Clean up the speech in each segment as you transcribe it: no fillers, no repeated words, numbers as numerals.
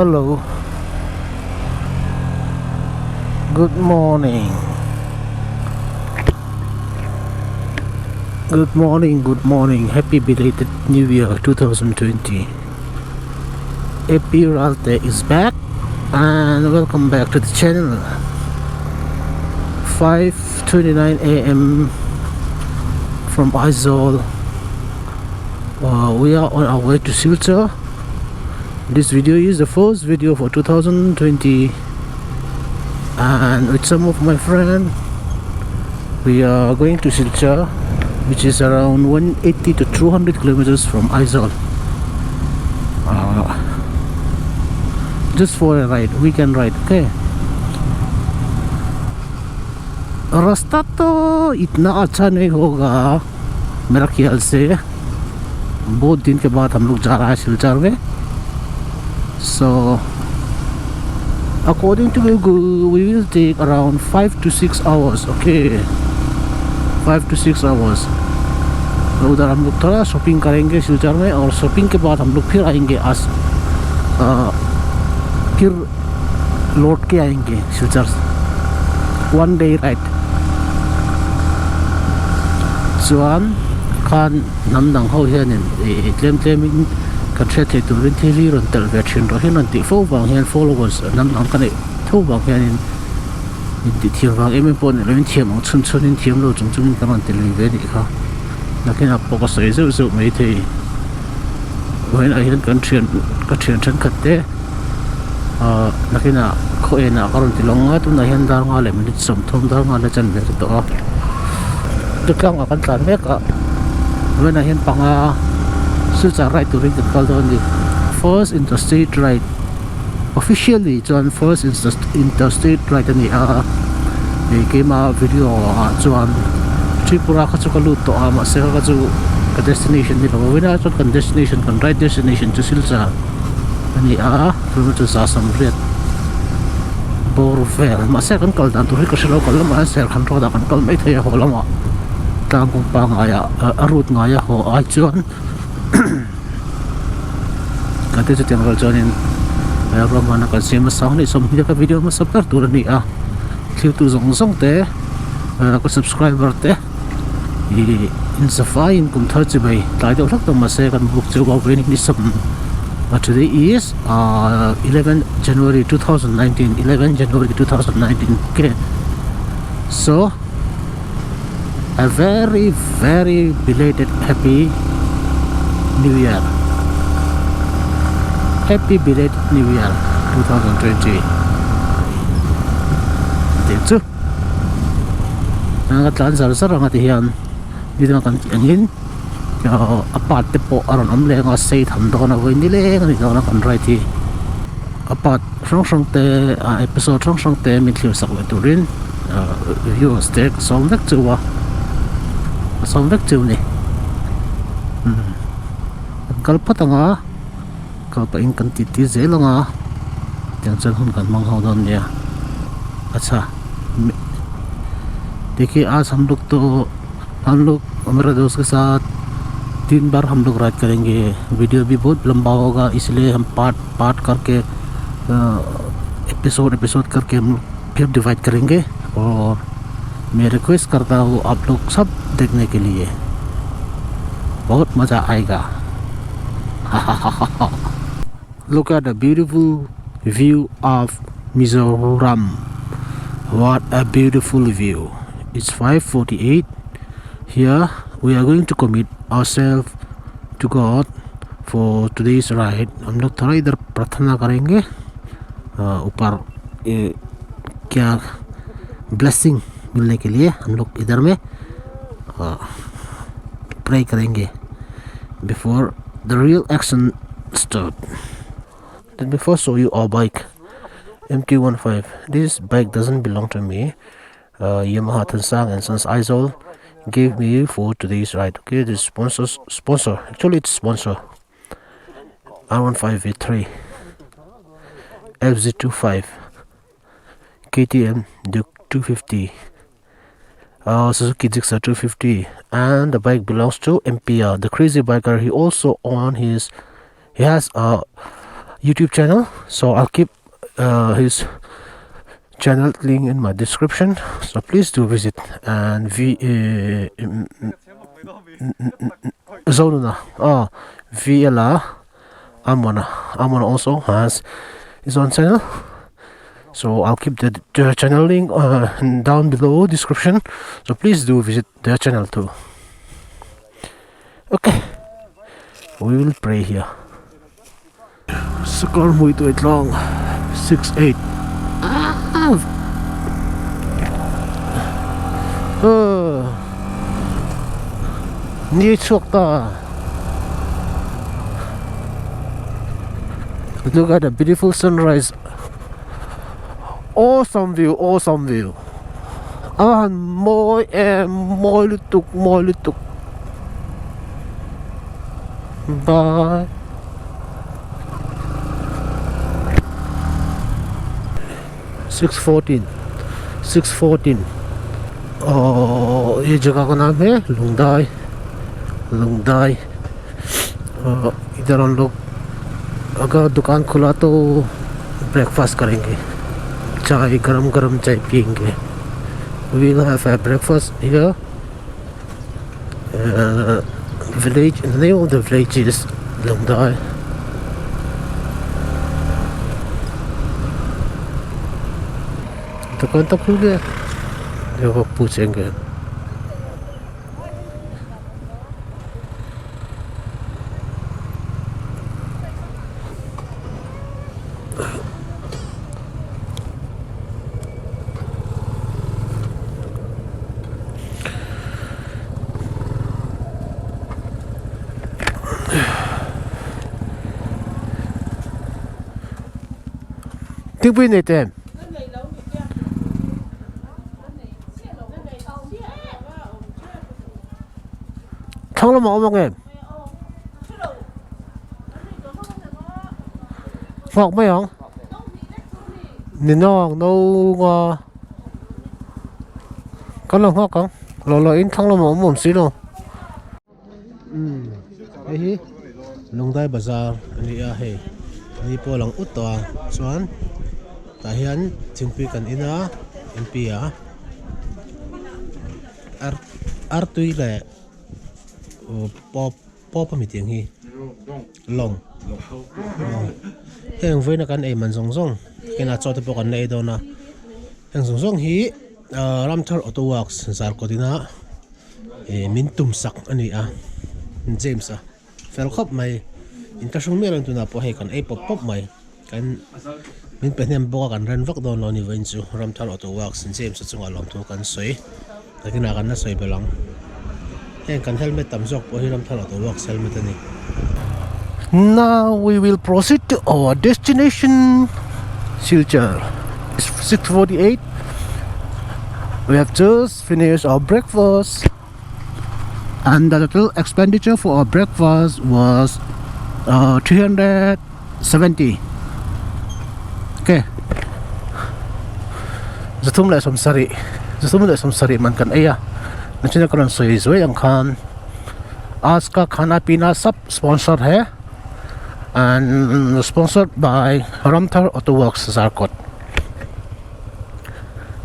Hello. Good morning. Good morning, good morning. Happy belated New Year 2020. Tuirial is back and welcome back to the channel. 5:29 a.m. from Aizawl. We are on our way to SILCHAR. This video is the first video for 2020, and with some of my friends we are going to SILCHAR, which is around 180 to 200 kilometers from Aizawl, just for a ride, weekend ride. Okay, रास्ता तो इतना अच्छा नहीं होगा मेरा ख्याल से. बहुत दिन के बाद हम लोग जा रहा है सिलचर में. So according to Google, we will take around 5 to 6 hours. Okay, 5 to 6 hours. तो उधर हम लोग थोड़ा शॉपिंग करेंगे सिलचर में, और शॉपिंग के बाद हम लोग फिर आएंगे फिर लौट के आएंगे सिलचर. 1 day ride. Chuan kan namdang ho hianin tlem kan thre thei turin thili ron tel ve thin ro hian an ti fo wang hian followers namdang kan tho wang hianin ti thiam wang em pon le thiam ang chun chunin thiam lo chung chung kan an tel ve ni kha nakin a pok sai zo mai thei when I hian kan thian than khatte nakin a kho ena karon ti longa tu na hian dar nga le minute som thom dar nga le chan ve to tukang akan tlan mek a when I hian panga SILCHAR ride to ring the Caldoni first interstate ride officially. Chuan first interstate ride ani came a video chuan Tripura ka chu ka lut to ama se ka chu ka destination ni lo wina chuan kan destination kan ride destination to SILCHAR ani from to Sasam Red Borvel ma se kan kaldan to ri ka shlo kalama ser kan ro da kan kal mai thei holama tang kong pa nga ya arut nga ya ho ai chuan kate chu tiang chuan in ramana kan sema sang ni som hi ka video ma saptar tur ni thil tu zong te ko subscriber te in safain kum thar chi bai tai do thak to ma se kan book chu ba wening ni som. Today is 11 January 2019. Okay, so a very belated happy New Year. Happy belated New Year 2020. Dito nangatlan sar nga tiyan dito kan angin apat te po aron amle nga say thamdo na way nile nga dito na kan right hi apat song te episode song te mitliw sak le turin viewers te som vek chu ni kalpata nga kalpa in kan titi zela nga tiang chan hun kan mang hodon nia. अच्छा देखिए आज हम लोग हमारे दोस्त के साथ 3 बार हम लोग राइड करेंगे. वीडियो भी बहुत लंबा होगा, इसलिए हम पार्ट करके एपिसोड करके हम फिर डिवाइड करेंगे. और मैं रिक्वेस्ट करता हूँ आप लोग सब देखने के लिए, बहुत मज़ा आएगा. Look at the beautiful view of Mizoram. What a beautiful view. It's 5:48. Here we are going to commit ourselves to God for today's ride. हम लोग थोड़ा इधर प्रार्थना करेंगे, ऊपर क्या ब्लेसिंग मिलने के लिए हम लोग इधर में प्रे करेंगे before the real action start. Let me first show you our bike, MT-15. This bike doesn't belong to me. Yamaha Tansang and Sons Aizawl gave me for today's ride. Okay, this sponsor. Actually, it's sponsor. R15 V3, FZ25, KTM Duke 250, Suzuki Gixxer 250, and the bike belongs to MPR, the crazy biker. He has a YouTube channel, so I'll keep his channel link in my description, so please do visit. And Zonuna VLR Amwana also has his own channel, so I'll keep the channel link down below description, so please do visit their channel too. Okay, we will pray here. Score mo ito long 6-8. Ni chok ta. Look at the beautiful sunrise. Awesome view, awesome view. Moi lutuk. Bye. $6.14. ये जगह का नाम है लुंगदाई. इधर हम लोग अगर दुकान खुला तो ब्रेकफास्ट करेंगे. चाय गरम चाय पियेंगे. We will have a breakfast here. Village. The name of the village is Lungdai. दुकान तो खुल गया. देखो पूछेंगे. Tiếng Việt này tên. Thằng nó mỏ em. Phọc mấy hông? Nhìn nó đâu con lòng hoa con. Lo in thằng nó mỏ mồm xí đâu. Hey, Lungdai Bazaar ni hey. Ni po lang utwa. Chuan tahian chingpi kan ina MP Tuirial pop mi tiếng hi long heng với nó kan man zong cái nào cho tôi kan nei do na heng zong hi Ramthar Auto Works zar ko dina min tum sak ani James fel khop mai intasung meron tu na po he kan pop mai kan min penem boka kan ran vak don lo ni ven chu Ramthar Auto Works James chunga lom tu kan soi takina kan na soi belang heng kan helmet tam jok po hi Ramthar Auto Works helmet ani. Now we will proceed to our destination, SILCHAR. It's 6:48. We have just finished our breakfast, and the total expenditure for our breakfast was 370. Okay. Zatum lại som sari man kan aya. Nachina karon soi ang khan. आज का खाना पीना सब स्पॉन्सर है and sponsored by Ramthar Auto Works Zarkot.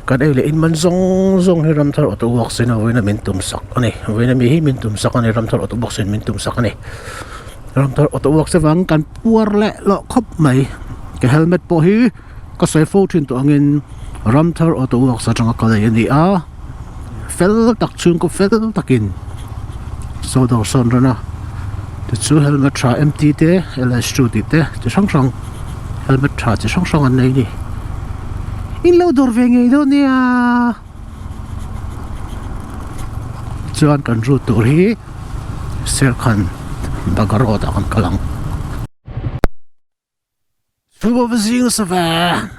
Kadai in man zong hi Ramthar Auto Works na wena mintum sak ani wena mi hi mintum sak ani Ramthar Auto Works mintum sak ani Ramthar Auto Works wang kan puar le lo khop mai ke helmet po hi ka sai fo thin to angin Ramthar Auto Works atanga kalai ni fel tak chung ko fel takin so do son rana the two helmet tra empty te ls2 ti te chang helmet tra chang an nei ni in lo dor ve ngei do nia chuan kan ru tur hi sel khan bagaro da kan kalang suba vizinho sa va.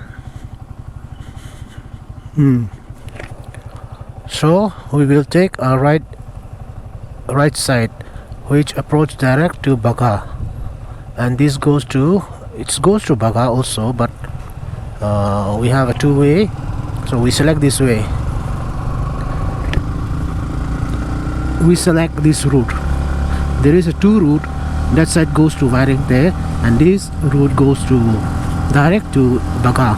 So we will take a right side which approach direct to Baga, and this goes to Baga also, but we have a two-way, so we select this way. We select this route. There is a two route, That side goes to Warringte, and this road goes to direct to Baga.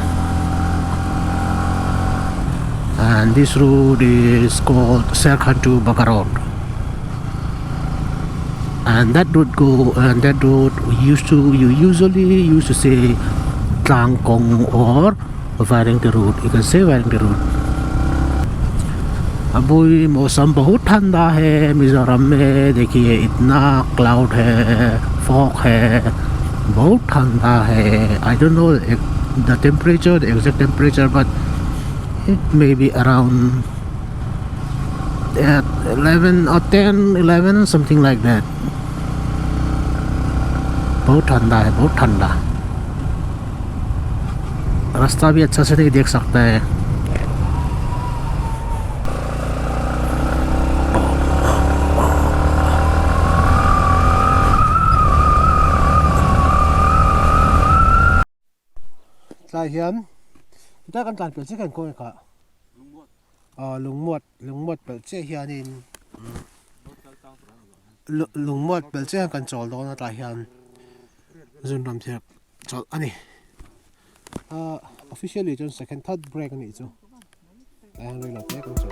And this road is called SILCHAR to Baga Road. And that road you usually used to say Tlangkong or Warringte Road. You can say Warringte Road. अभी मौसम बहुत ठंडा है मिज़ोरम में. देखिए इतना क्लाउड है, फॉग है, बहुत ठंडा है. I don't know the temperature, the exact temperature, but it may be around 11 or 10, 11, something like that. बहुत ठंडा है, बहुत ठंडा. रास्ता भी अच्छा से नहीं देख सकता है. Tại hiện ta cần tàn biểu chế cần coi cả lùng muột biểu chế hiện in lùng muột biểu chế cần trộn đó là tại hiện dùng làm thiệp trộn anh này officially just second third break anh ấy chứ anh rồi là thế cần trộn.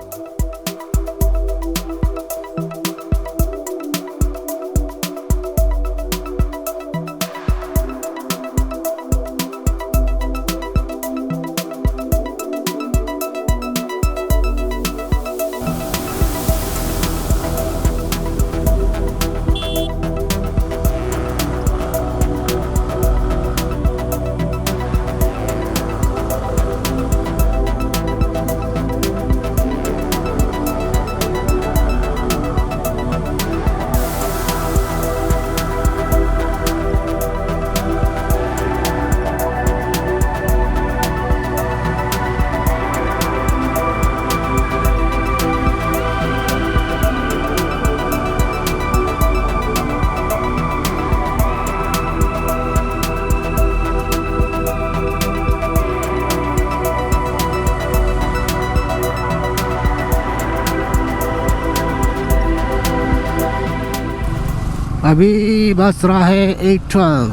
अभी बस रहा है 8:12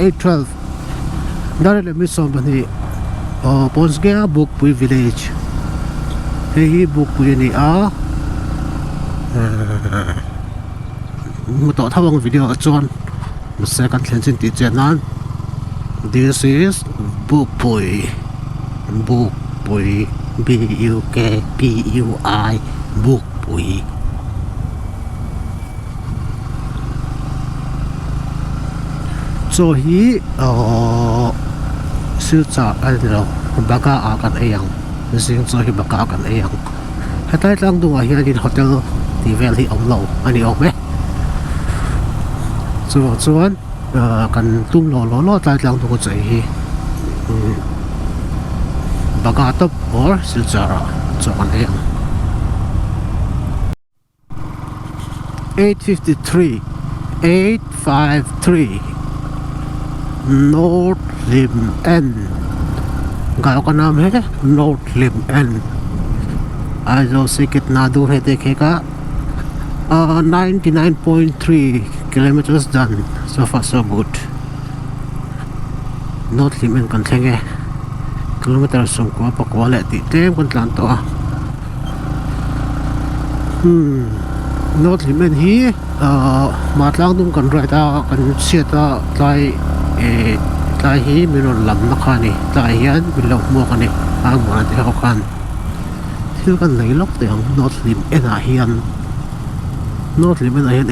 8:12 डायरेक्ट मिसों बनी और पहुंच गया बुकपुई विलेज. यही बुकपुई नहीं मुझे था वो वीडियो चुन मुझसे kan tlensin ti chenan. This is Bukpui BUKPUI Bukpui. So he SILCHAR I don't know Baga akan ayang sing so hi Baga akan ayang hatay lang dunga hi din hotel di valley of low ani ok me so chuan kan tum lo tai lang tu ko chai hi Baga top or SILCHAR so kan ayang 853 North Lim N. गाँव का नाम है नॉर्थ लिम एन. आइजॉल से कितना दूर है देखेगा. 99.3 kilometers done. So far so good. North लिम एन कंठेंगे किलोमीटर सुंको पकवाले तीते कंठलान तो नॉर्थ लिम एन ही मातलांग तुम कंट्राइटा कंसियता tai hi minon lam na khani tai hian bilau mo kani ma te ho khan thil kan leilok te ang North Lim ena hian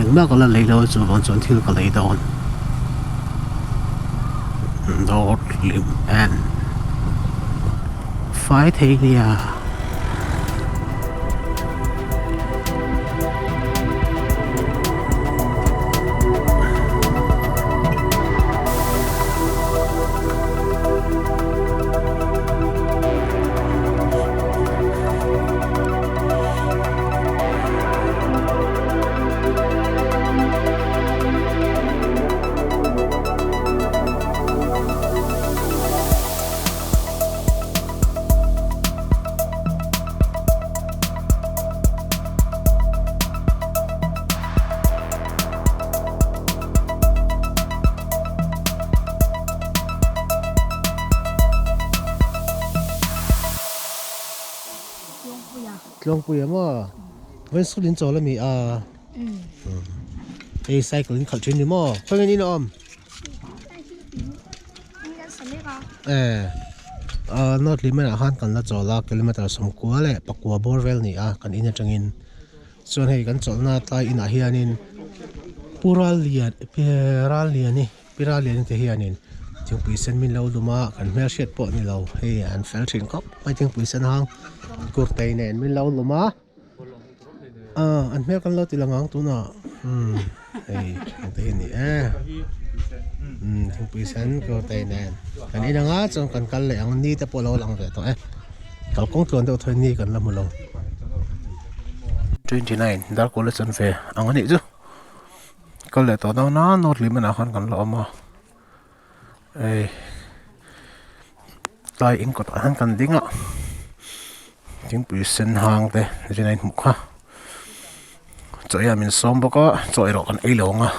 engma kala leilo chu bon chon thil ka lei don North Lim en fight area. long pui mo when sulin chola mi a cycle in culture ni mo khoi ni nom not limit a han kan la chola kilometer som kwa le pakwa borvel ni a kan ina changin chuan hei kan cholna tai ina hianin Tuirial Piralian te hianin ting puisen min lo luma kan mel shet po ni lo hei an fel thin kop mai ting puisen hang kur tai nen min lo luma an mel kan lo tilangang tu na hei te ni ting puisen kur tai nen kan ina nga chong kan kal le ang ni te po lo lang ve to kal kong tuan do thoi ni kan la mu lo 29 dar ko le chan ve ang ani chu có lẽ tao đâu nó nốt lý mình ăn còn lọ mà tai in có ăn cần đinh ạ tiếng bị sinh hàng thế cho nên mục ha chơi mình xóm bao có chơi rồi còn ấy lồng à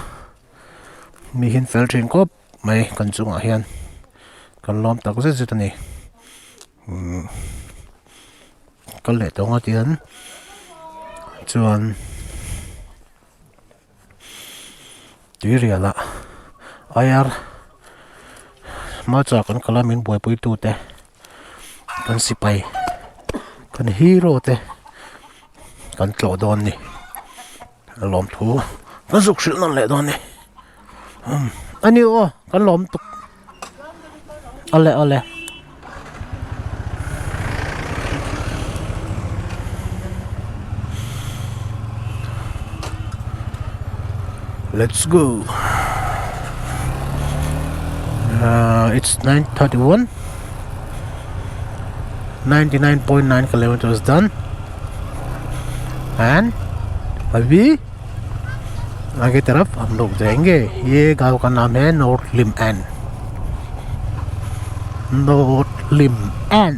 mi hin fel trên cốp mày cần chung à hiền cần lom tao có rất gì này có lẽ tao ngó tiền chuan Tuirial ayar macha kan kalamin boy pui tu te kan sipai kan hero te kan tlo don ni lom thu kan suk sil non le don ni ani o kan lom tuk ale let's go. It's 9:31. 99.9 kilometers done. And अभी आगे तरफ हम लोग जाएंगे. ये गांव का नाम है नॉर्थ लिमएन. नॉर्थ लिमएन.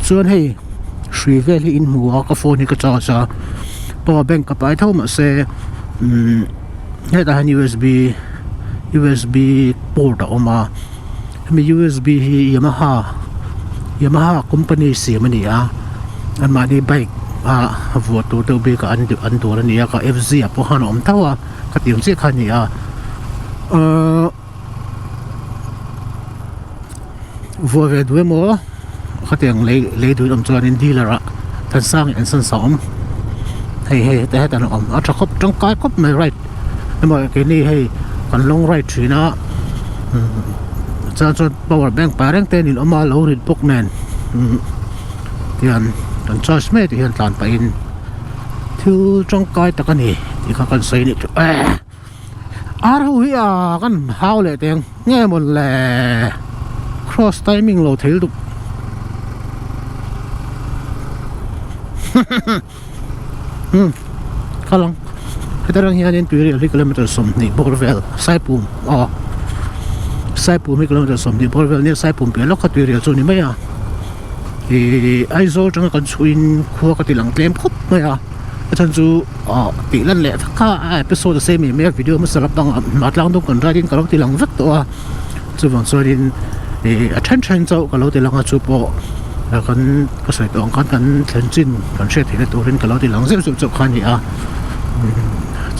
chuan hei hri vel hi in hmua ka phone hi ka cha power bank ka pai thau ma se heta han USB port oma mi USB hi Yamaha company si mani a an ma ni bike vo to be ka an to ni ka FZ a po han om thawa ka tiang che khan ni a vo ve du mo khát tiếng lấy đuôi ông cho nên đi là ra thân sang anh sân sóng hay thế ta nó ông cho khóc trong cái cốc mày right nhưng mà cái này hay còn long right thì nó cho power bank parang tên thì ông mà lâu rồi bốc nền thì anh cho mấy thì hiện tại phải in thiếu trong cái ta cái này thì các con xây này đâu con hao lại tiếng nghe một lẻ cross timing lâu thấy được kalang kita orang hianin Tuirial kilometer som ni borvel saipum saipum kilometer som ni borvel ni saipum pe lokha Tuirial chu ni maya Aizawl chang kan chuin khuwa ka tilang tlem khop maya athan chu ti lan le kha episode se mi me video ma salap bang matlang dong kan radin kalok tilang vek to chu wang sorin attention chau kalok tilang chu po kan có sợi tông kan thlen chin kan she thile turin kalo ti lang zem zem khan ni a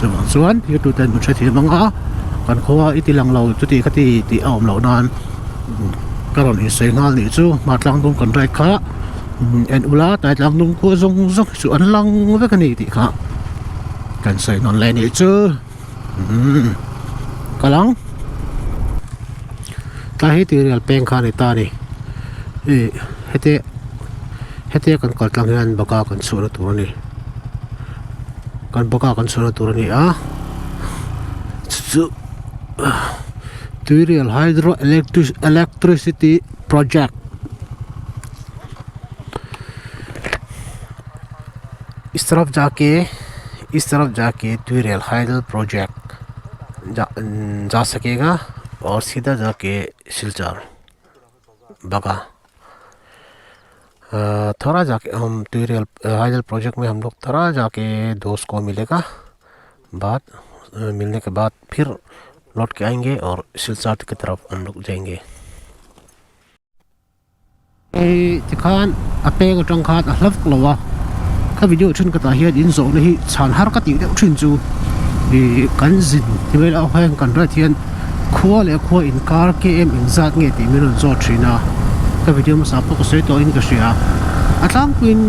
chuan chuan hi tu ten mu she thile manga kan khowa itilang lo chu ti khati ti awm lo nan karon hi sei ngal ni chu matlang dong kan rai kha en ula tai lang dong ko zong chu an lang ve kan ni ti kha kan sei non le ni chu kalang ta hi Tuirial peng kha ni ta ni hete kan kaltlang yan baka kan sura turani kan baka kan sura turani Tuirial hydroelectricity project इस तरफ जाके Tuirial hydro project जा सकेगा और सीधा जाके सिलचार बगा थोड़ा जाके हम Tuirial हाइडल प्रोजेक्ट में हम लोग थोड़ा जाके दोस्त को मिलेगा बाद मिलने के बाद फिर लौट के आएंगे और सिलचर की तरफ हम लोग जाएंगे. Tikan ape ko tang khat a hlaf klowa ka video chun ka ta hian in zo le hi chan har ka ti deuh thin chu kan zin ti vel a hang kan ra thian khua le khua in kar ke em in zat nge ti min zo thina ka video ma sa po ko se to in ka sia atlang queen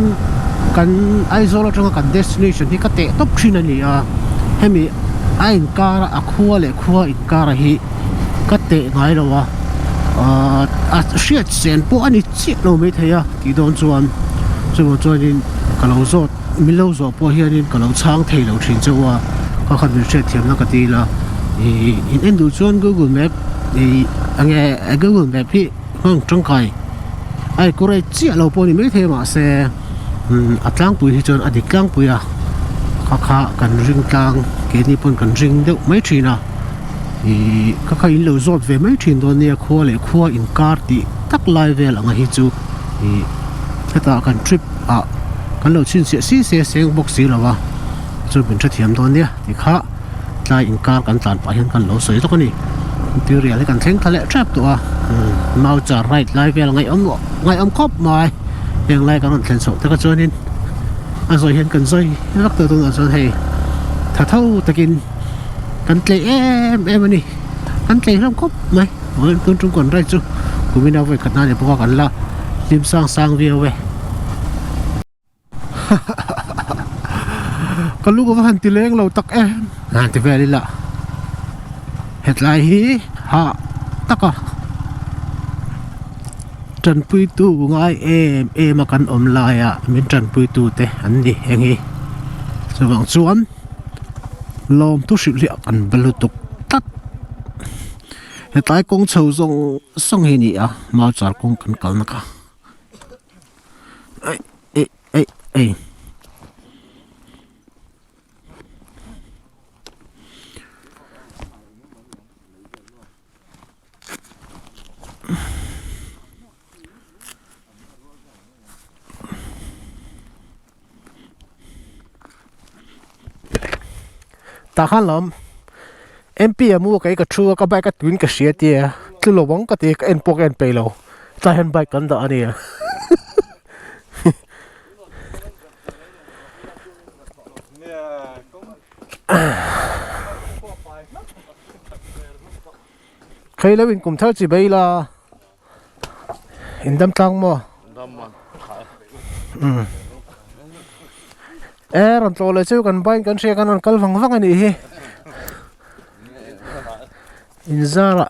kan Aizawl atanga kan destination hi ka te top thina ni a hemi a in kar a khua le khua in kar hi ka te ngai lo a shit sen po ani chi lo me thaya ti don chuan in kalau zo milo zo po hian in kalau chang thei lo thin chawa ka khan me che thiam na ka ti la in endu chuan Google Map ange Google Map hi hang tang kai ai ko rai chi lo po ni me the ma se atlang pui hi chuan adik tlang pui a kha kan ring tlang ke ni pon kan ring deuh mai thina ka kha in lo zot ve mai thin don nia khua le khua in kar ti tak lai vel anga hi chu heta kan trip a kan lo chin se seng box si lawa chu bin tha thiam don nia ti kha tlai in kar kan tlan pa hian kan lo soi to ni Tuirial kan thleng thale trap to a mau cha right lai vel ngai om khop mai yang lai kan thlen so ta ka chuanin a zoi hian kan zoi lak to tung a chuan hei tha thau takin kan tle em ani kan tle ram khop mai oi tun tung kon rai chu kumina ve khatna ne pawh kan la lim sang vi we kan lu ko han ti leng lo tak em han ti ve la hetlai hi ha taka tran pui tu ngai em kan om la ya min tran pui tu te an ni heng hi so wang chuan lom tu ship li an balutuk tat hetlai kong chho zong song hi ni a ma char kong kan kal na ka ai ta khan lom MP amu kai ka thua ka bai ka twin ka sia tia tlo wang ka te ka en pok en pe lo ta hen bai kan da ani a khai lo in kum thar chi bai la in dam tlang mo ron tlo le chu kan bai kan sia kan kal wang ani hi in zara